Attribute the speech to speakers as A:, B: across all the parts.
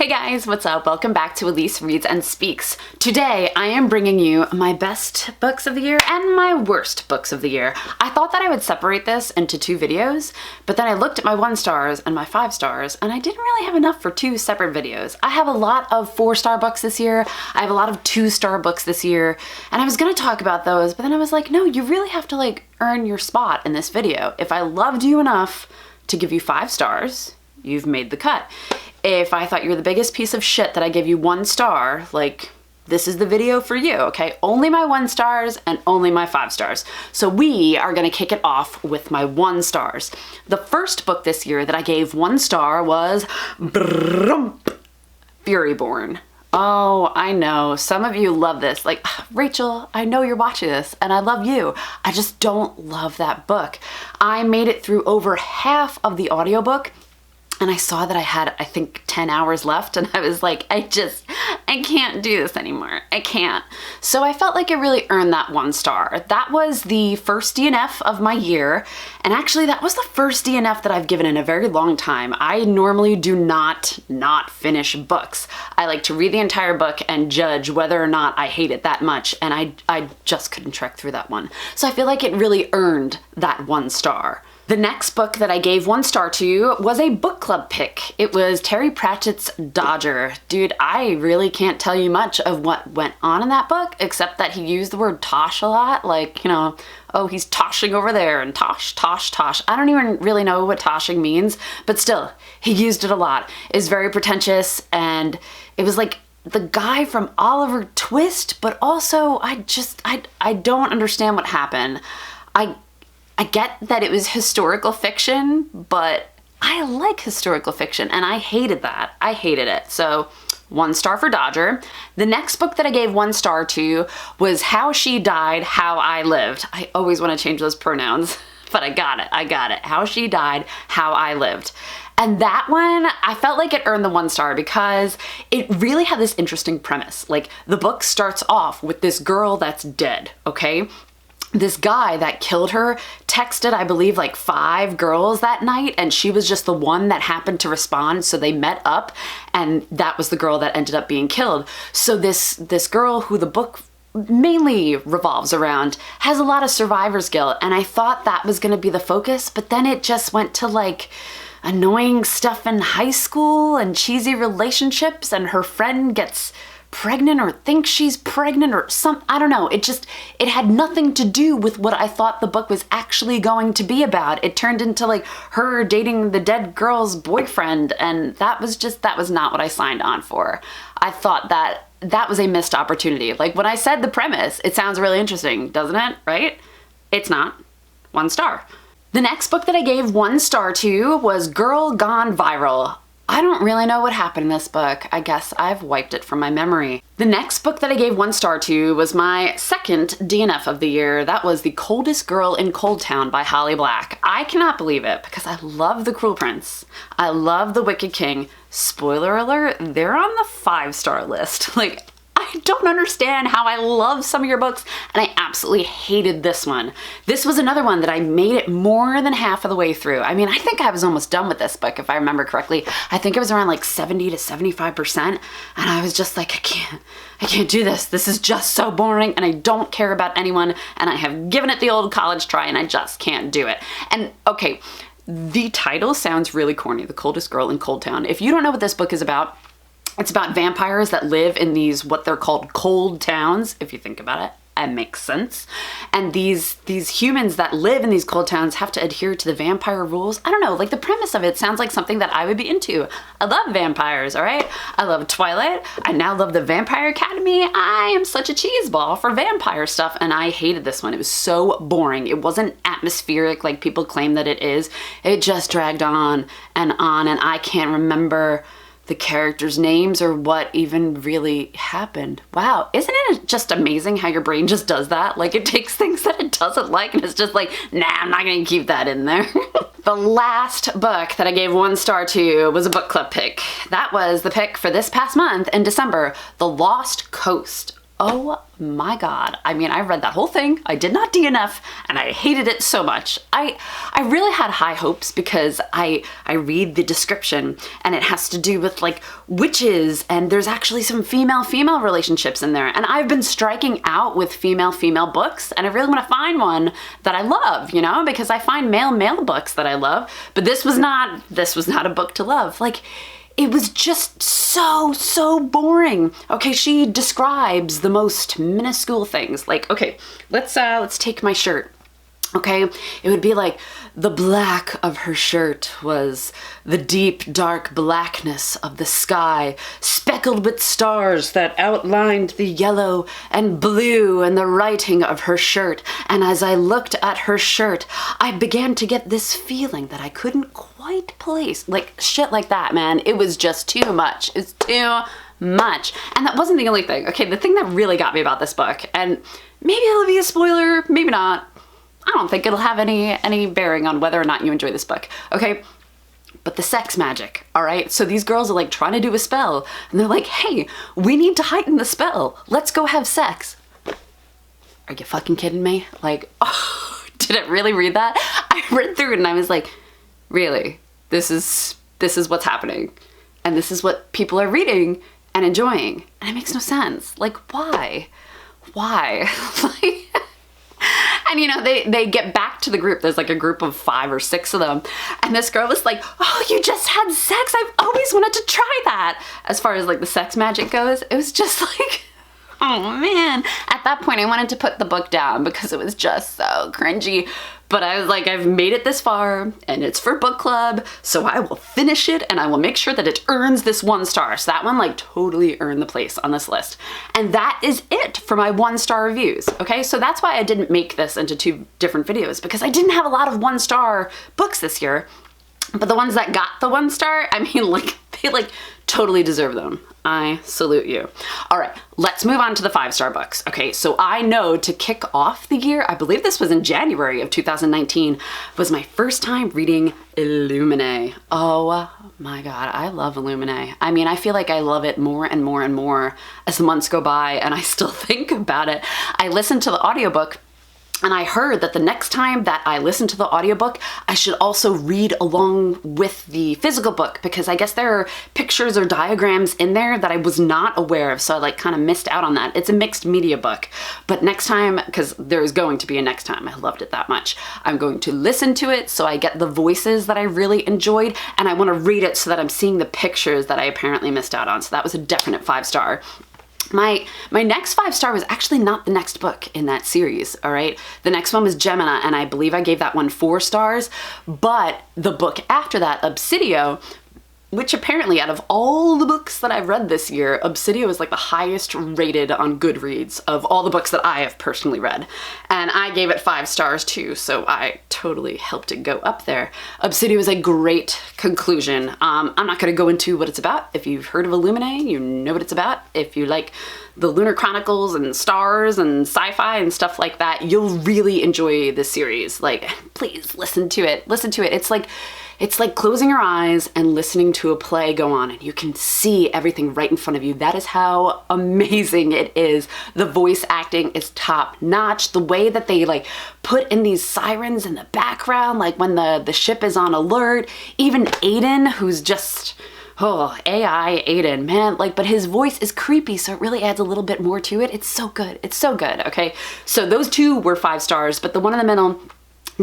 A: Hey guys, what's up? Welcome back to Elise Reads and Speaks. Today I am bringing you my best books of the year and my worst books of the year. I thought that I would separate this into two videos, but then I looked at my 1 stars and my 5 stars and I didn't really have enough for 2 separate videos. I have a lot of 4-star books this year, I have a lot of 2-star books this year, and I was gonna talk about those, but then I was like, no, you really have to earn your spot in this video. If I loved you enough to give you 5 stars, you've made the cut. If I thought you were the biggest piece of shit that I gave you 1 star, this is the video for you, okay? Only my 1 stars and only my 5 stars. So we are gonna kick it off with my 1 stars. The first book this year that I gave 1 star was Be Reborn. Oh, I know, some of you love this. Rachel, I know you're watching this and I love you. I just don't love that book. I made it through over half of the audiobook and I saw that I had, I think, 10 hours left and I was like, I can't do this anymore. I can't. So I felt like it really earned that 1 star. That was the first DNF of my year. And actually that was the first DNF that I've given in a very long time. I normally do not finish books. I like to read the entire book and judge whether or not I hate it that much. And I just couldn't trek through that one. So I feel like it really earned that 1 star. The next book that I gave 1 star to was a book club pick. It was Terry Pratchett's Dodger. Dude, I really can't tell you much of what went on in that book, except that he used the word tosh a lot. Oh, he's toshing over there and tosh, tosh, tosh. I don't even really know what toshing means, but still, he used it a lot. It's very pretentious and it was like the guy from Oliver Twist, but also I don't understand what happened. I get that it was historical fiction, but I like historical fiction and I hated that. I hated it. So 1 star for Dodger. The next book that I gave 1 star to was How She Died, How I Lived. I always want to change those pronouns, but I got it. How She Died, How I Lived. And that one, I felt like it earned the 1 star because it really had this interesting premise. The book starts off with this girl that's dead, okay? This guy that killed her texted, I believe, 5 girls that night, and she was just the one that happened to respond, so they met up, and that was the girl that ended up being killed. So this girl, who the book mainly revolves around, has a lot of survivor's guilt, and I thought that was gonna be the focus, but then it just went to annoying stuff in high school and cheesy relationships, and her friend gets pregnant or thinks she's pregnant or I don't know. It had nothing to do with what I thought the book was actually going to be about. It turned into her dating the dead girl's boyfriend, and that was not what I signed on for. I thought that was a missed opportunity. When I said the premise, it sounds really interesting, doesn't it? Right? It's not. 1 star. The next book that I gave 1 star to was Girl Gone Viral. I don't really know what happened in this book. I guess I've wiped it from my memory. The next book that I gave 1 star to was my second DNF of the year. That was The Coldest Girl in Cold Town by Holly Black. I cannot believe it because I love The Cruel Prince. I love The Wicked King. Spoiler alert, they're on the 5-star list. I don't understand how I love some of your books and I absolutely hated this one. This was another one that I made it more than half of the way through. I mean, I think I was almost done with this book if I remember correctly. I think it was around 70 to 75% and I was just like, I can't do this. This is just so boring and I don't care about anyone and I have given it the old college try and I just can't do it. And okay, the title sounds really corny, The Coldest Girl in Cold Town. If you don't know what this book is about, it's about vampires that live in these, what they're called, cold towns, if you think about it. It makes sense. And these humans that live in these cold towns have to adhere to the vampire rules. I don't know, the premise of it sounds like something that I would be into. I love vampires, all right? I love Twilight. I now love the Vampire Academy. I am such a cheeseball for vampire stuff, and I hated this one. It was so boring. It wasn't atmospheric like people claim that it is. It just dragged on, and I can't remember the characters' names or what even really happened. Wow, isn't it just amazing how your brain just does that? It takes things that it doesn't like and it's just nah, I'm not gonna keep that in there. The last book that I gave 1 star to was a book club pick. That was the pick for this past month in December, The Lost Coast. oh my God. I mean, I read that whole thing. I did not DNF and I hated it so much. I really had high hopes because I read the description and it has to do with like witches, and there's actually some female-female relationships in there. And I've been striking out with female-female books, and I really want to find one that I love, you know, because I find male-male books that I love, but this was not a book to love. Like, it was just so boring. Okay, she describes the most minuscule things. Like, okay, let's take my shirt. Okay, it would be like the black of her shirt was the deep, dark blackness of the sky, speckled with stars that outlined the yellow and blue and the writing of her shirt. And as I looked at her shirt, I began to get this feeling that I couldn't quite place. Like, shit like that, man. It was just too much. It's too much. And that wasn't the only thing. Okay, the thing that really got me about this book, and maybe it'll be a spoiler, maybe not. I don't think it'll have any bearing on whether or not you enjoy this book, okay? But the sex magic, all right? So these girls are like trying to do a spell, and they're like, hey, we need to heighten the spell. Let's go have sex. Are you fucking kidding me? Like, oh, did I really read that? I read through it and I was like, really? This is what's happening. And this is what people are reading and enjoying. And it makes no sense. Like, why? Why? Like, and you know, they get back to the group. There's like a group of 5 or 6 of them. And this girl was like, oh, you just had sex. I've always wanted to try that. As far as like the sex magic goes, it was just like, oh man. At that point, I wanted to put the book down because it was just so cringy. But I was like, I've made it this far and it's for book club, so I will finish it and I will make sure that it earns this 1 star. So that one like totally earned the place on this list. And that is it for my 1-star reviews, okay? So that's why I didn't make this into 2 different videos, because I didn't have a lot of 1-star books this year. But the ones that got the 1 star, I mean, like, they like totally deserve them. I salute you. All right, let's move on to the 5-star books. Okay, so I know to kick off the year, I believe this was in January of 2019, was my first time reading Illuminae. Oh my God, I love Illuminae. I mean, I feel like I love it more and more and more as the months go by, and I still think about it. I listened to the audiobook, and I heard that the next time that I listen to the audiobook, I should also read along with the physical book, because I guess there are pictures or diagrams in there that I was not aware of, so I like kind of missed out on that. It's a mixed media book, but next time, because there's going to be a next time, I loved it that much, I'm going to listen to it so I get the voices that I really enjoyed, and I want to read it so that I'm seeing the pictures that I apparently missed out on. So that was a definite 5-star. My next 5-star was actually not the next book in that series, all right? The next one was Gemina, and I believe I gave that one 4 stars, but the book after that, Obsidian, which apparently out of all the books that I've read this year, Obsidian is like the highest rated on Goodreads of all the books that I have personally read. And I gave it 5 stars too, so I totally helped it go up there. Obsidian was a great conclusion. I'm not gonna go into what it's about. If you've heard of illuminae, you know what it's about. If you like the Lunar Chronicles and stars and sci-fi and stuff like that, you'll really enjoy this series. Like, please listen to it. Listen to it. It's like closing your eyes and listening to a play go on, and you can see everything right in front of you. That is how amazing it is. The voice acting is top notch. The way that they like put in these sirens in the background, like when the ship is on alert. Even Aiden, who's just, oh, AI Aiden, man, like, but his voice is creepy, so it really adds a little bit more to it. It's so good. It's so good, okay? So those 2 were 5 stars, but the one in the middle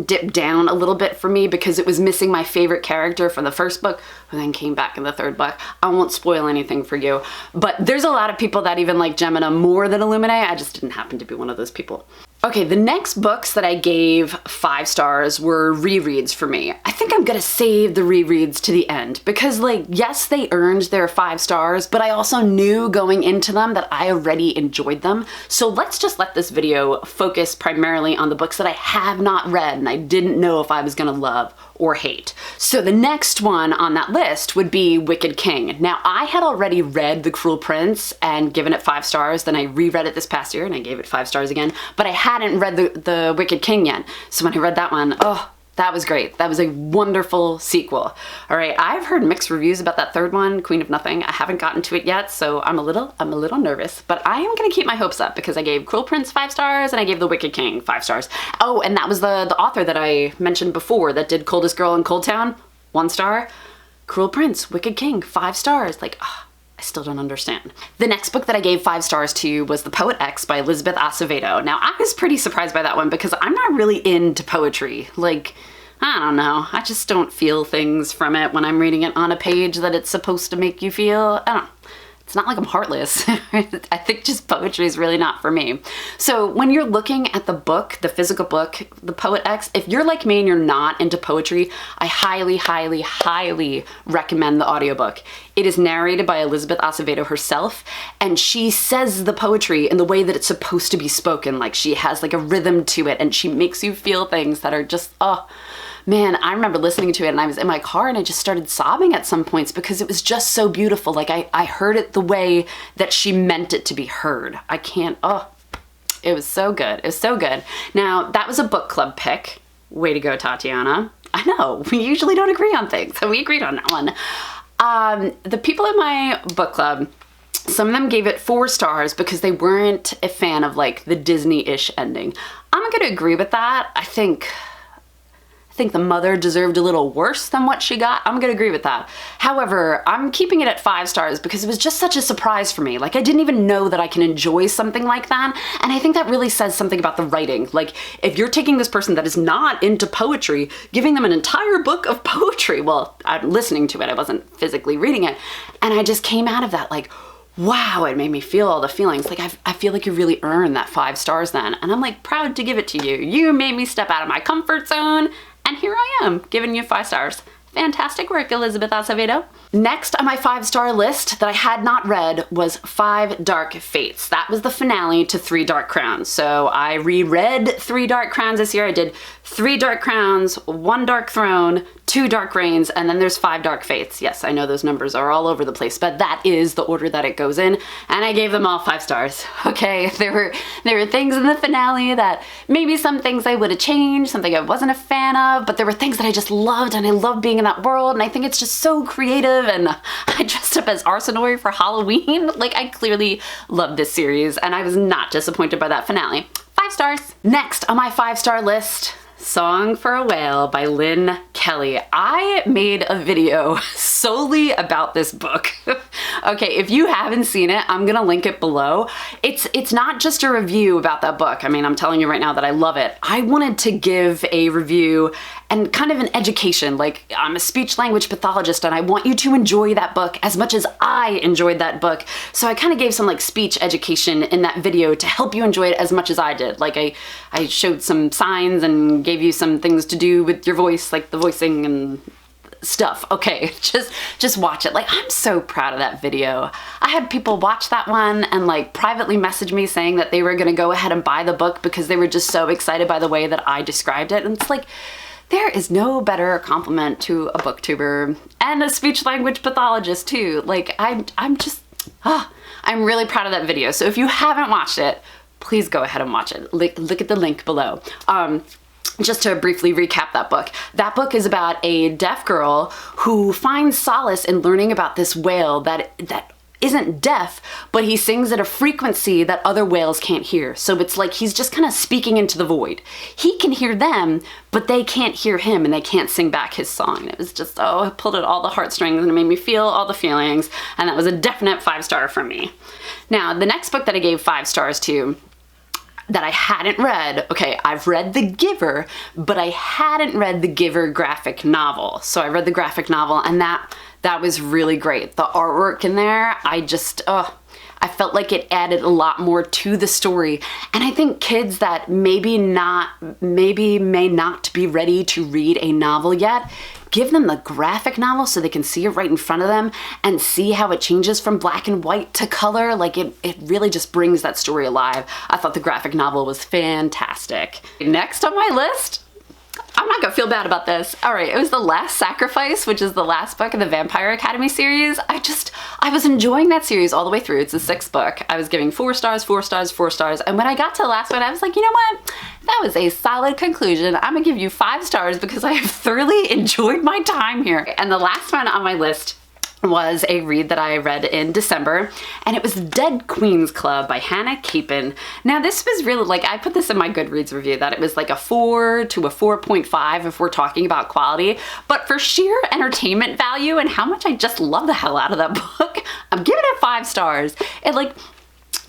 A: dipped down a little bit for me because it was missing my favorite character from the first book, who then came back in the 3rd book. I won't spoil anything for you, but there's a lot of people that even like Gemina more than Illuminae. I just didn't happen to be one of those people. Okay, the next books that I gave 5 stars were rereads for me. I think I'm gonna save the rereads to the end because, like, yes, they earned their 5 stars, but I also knew going into them that I already enjoyed them. So let's just let this video focus primarily on the books that I have not read and I didn't know if I was gonna love or hate. So the next one on that list would be Wicked King. Now, I had already read The Cruel Prince and given it 5 stars, then I reread it this past year and I gave it 5 stars again, but I hadn't read the Wicked King yet. So when I read that one, oh, That was great. That was a wonderful sequel. All right, I've heard mixed reviews about that third one, Queen of Nothing. I haven't gotten to it yet, so I'm a little nervous, but I am gonna keep my hopes up because I gave Cruel Prince 5 stars and I gave The Wicked King 5 stars. Oh, and that was the author that I mentioned before that did Coldest Girl in Cold Town, 1 star. Cruel Prince, Wicked King, 5 stars. Like, I still don't understand. The next book that I gave 5 stars to was The Poet X by Elizabeth Acevedo. Now, I was pretty surprised by that one because I'm not really into poetry. Like, I don't know. I just don't feel things from it when I'm reading it on a page that it's supposed to make you feel. I don't know. It's not like I'm heartless. I think just poetry is really not for me. So when you're looking at the book, the physical book, The Poet X, if you're like me and you're not into poetry, I highly, highly, highly recommend the audiobook. It is narrated by Elizabeth Acevedo herself, and she says the poetry in the way that it's supposed to be spoken. Like, she has like a rhythm to it, and she makes you feel things that are just, oh, man, I remember listening to it and I was in my car and I just started sobbing at some points because it was just so beautiful. Like, I heard it the way that she meant it to be heard. I can't, oh, it was so good. It was so good. Now, that was a book club pick. Way to go, Tatiana. I know, we usually don't agree on things, so we agreed on that one. The people in my book club, some of them gave it 4 stars because they weren't a fan of like the Disney-ish ending. I'm gonna agree with that. I think the mother deserved a little worse than what she got. I'm gonna agree with that. However, I'm keeping it at 5 stars because it was just such a surprise for me. Like, I didn't even know that I can enjoy something like that. And I think that really says something about the writing. Like, if you're taking this person that is not into poetry, giving them an entire book of poetry, well, I'm listening to it, I wasn't physically reading it. And I just came out of that like, wow, it made me feel all the feelings. Like, I feel like you really earned that 5 stars then. And I'm like proud to give it to you. You made me step out of my comfort zone. And here I am, giving you 5 stars. Fantastic work, Elizabeth Acevedo. Next on my 5-star list that I had not read was 5 Dark Fates. That was the finale to 3 Dark Crowns. So I reread 3 Dark Crowns this year. I did 3 Dark Crowns, 1 Dark Throne, 2 Dark Reigns, and then there's 5 Dark Fates. Yes, I know those numbers are all over the place, but that is the order that it goes in, and I gave them all 5 stars. Okay, there were things in the finale that maybe some things I would have changed, something I wasn't a fan of, but there were things that I just loved, and I love being in that world, and I think it's just so creative, and I dressed up as Arsinoe for Halloween. Like, I clearly love this series, and I was not disappointed by that finale. 5 stars. Next on my 5-star list, Song for a Whale by Lynn Kelly. I made a video solely about this book. Okay, if you haven't seen it, I'm gonna link it below. It's not just a review about that book. I mean, I'm telling you right now that I love it. I wanted to give a review and kind of an education. Like, I'm a speech language pathologist and I want you to enjoy that book as much as I enjoyed that book. So I kind of gave some like speech education in that video to help you enjoy it as much as I did. Like, I showed some signs and gave you some things to do with your voice, like the voicing and stuff. Okay, just watch it. Like, I'm so proud of that video. I had people watch that one and like privately message me saying that they were gonna go ahead and buy the book because they were just so excited by the way that I described it. And it's like, there is no better compliment to a booktuber and a speech language pathologist too. Like, I'm really proud of that video. So if you haven't watched it, please go ahead and watch it. Look at the link below. Just to briefly recap that book is about a deaf girl who finds solace in learning about this whale that isn't deaf, but he sings at a frequency that other whales can't hear. So it's like he's just kind of speaking into the void. He can hear them, but they can't hear him and they can't sing back his song. And it was just, oh, it pulled at all the heartstrings and it made me feel all the feelings. And that was a definite 5-star from me. Now, the next book that I gave 5 stars to that I hadn't read, okay, I've read The Giver, but I hadn't read the Giver graphic novel. So I read the graphic novel and that was really great. The artwork in there, I felt like it added a lot more to the story. And I think kids that maybe may not be ready to read a novel yet, give them the graphic novel so they can see it right in front of them and see how it changes from black and white to color. Like, it really just brings that story alive. I thought the graphic novel was fantastic. Next on my list, I'm not gonna feel bad about this. All right, it was The Last Sacrifice, which is the last book in the Vampire Academy series. I was enjoying that series all the way through. It's the 6th book. I was giving 4 stars, 4 stars, 4 stars. And when I got to the last one, I was like, you know what? That was a solid conclusion. I'm gonna give you 5 stars because I have thoroughly enjoyed my time here. And the last one on my list was a read that I read in December, and it was Dead Queens Club by Hannah Capin. Now this was really, like, I put this in my Goodreads review that it was like a 4 to a 4.5 if we're talking about quality, but for sheer entertainment value and how much I just love the hell out of that book, I'm giving it 5 stars. It like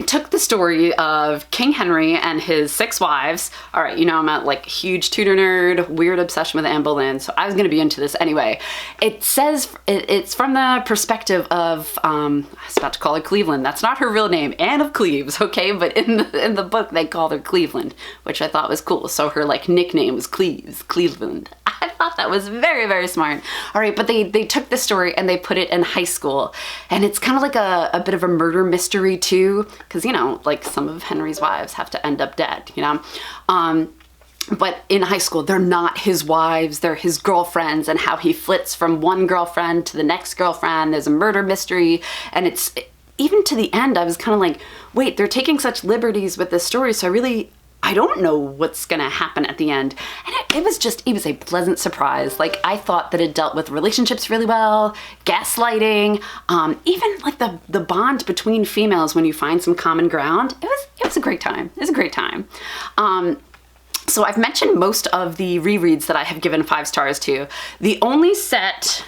A: took the story of King Henry and his 6 wives. All right, you know I'm a like huge Tudor nerd, weird obsession with Anne Boleyn, so I was gonna be into this anyway. It says it's from the perspective of I was about to call her Cleveland. That's not her real name, Anne of Cleves, okay? But in the book they called her Cleveland, which I thought was cool. So her like nickname was Cleves, Cleveland. I thought that was very, very smart. All right, but they took the story and they put it in high school, and it's kind of like a bit of a murder mystery too, because you know, like some of Henry's wives have to end up dead, you know? But in high school, they're not his wives, they're his girlfriends, and how he flits from one girlfriend to the next girlfriend. There's a murder mystery, and it's, even to the end, I was kind of like, wait, they're taking such liberties with this story, so I don't know what's gonna happen at the end. And it was a pleasant surprise. Like, I thought that it dealt with relationships really well, gaslighting, even like the bond between females when you find some common ground. It was a great time. It was a great time. So I've mentioned most of the rereads that I have given 5 stars to. The only set,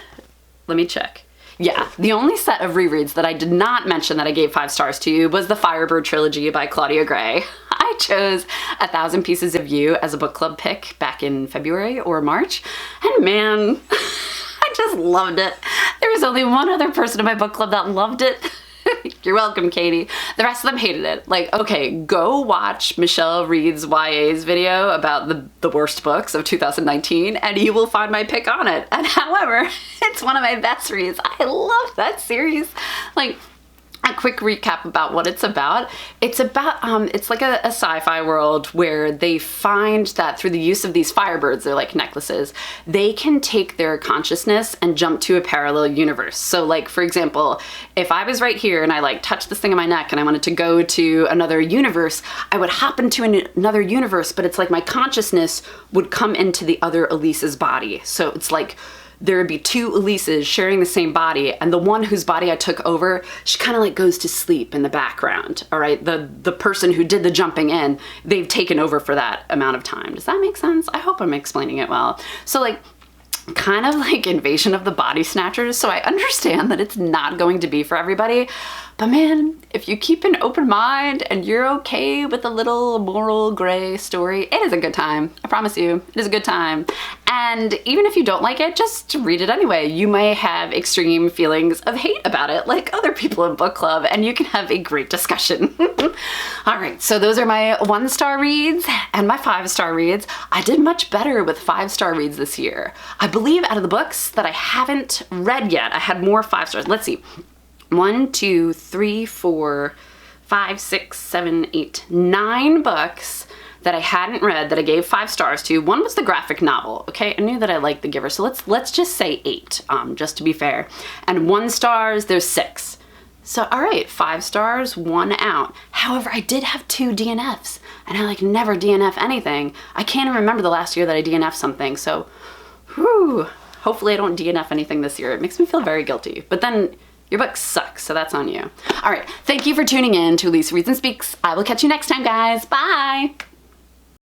A: let me check. Yeah, the only set of rereads that I did not mention that I gave 5 stars to was the Firebird Trilogy by Claudia Gray. I chose 1,000 Pieces of You as a book club pick back in February or March, and man, I just loved it. There was only one other person in my book club that loved it. You're welcome, Katie. The rest of them hated it. Like, okay, go watch Michelle Reed's YA's video about the worst books of 2019 and you will find my pick on it. And however, it's one of my best reads. I love that series. Like, a quick recap about what it's about. It's about, it's like a sci-fi world where they find that through the use of these firebirds, they're like necklaces, they can take their consciousness and jump to a parallel universe. So like, for example, if I was right here and I like touched this thing on my neck and I wanted to go to another universe, I would hop into another universe, but it's like my consciousness would come into the other Elise's body. So it's like, there would be 2 Elises sharing the same body, and the one whose body I took over, she kind of like goes to sleep in the background, all right? The person who did the jumping in, they've taken over for that amount of time. Does that make sense? I hope I'm explaining it well. So like, kind of like Invasion of the Body Snatchers, so I understand that it's not going to be for everybody, but man, if you keep an open mind and you're okay with a little moral gray story, it is a good time. I promise you, it is a good time. And even if you don't like it, just read it anyway. You may have extreme feelings of hate about it, like other people in book club, and you can have a great discussion. All right, so those are my 1-star reads and my 5-star reads. I did much better with 5-star reads this year. I believe out of the books that I haven't read yet, I had more 5 stars. Let's see. 1, 2, 3, 4, 5, 6, 7, 8, 9 books that I hadn't read that I gave 5 stars to. One was the graphic novel, okay? I knew that I liked The Giver, so let's just say 8, just to be fair. And 1 stars, there's 6. So all right, 5 stars, 1 out. However, I did have 2 DNFs, and I like never DNF anything. I can't even remember the last year that I DNF'd something, so whew, hopefully I don't DNF anything this year. It makes me feel very guilty, but then your book sucks, so that's on you. All right, thank you for tuning in to Elise Reads and Speaks. I will catch you next time, guys. Bye.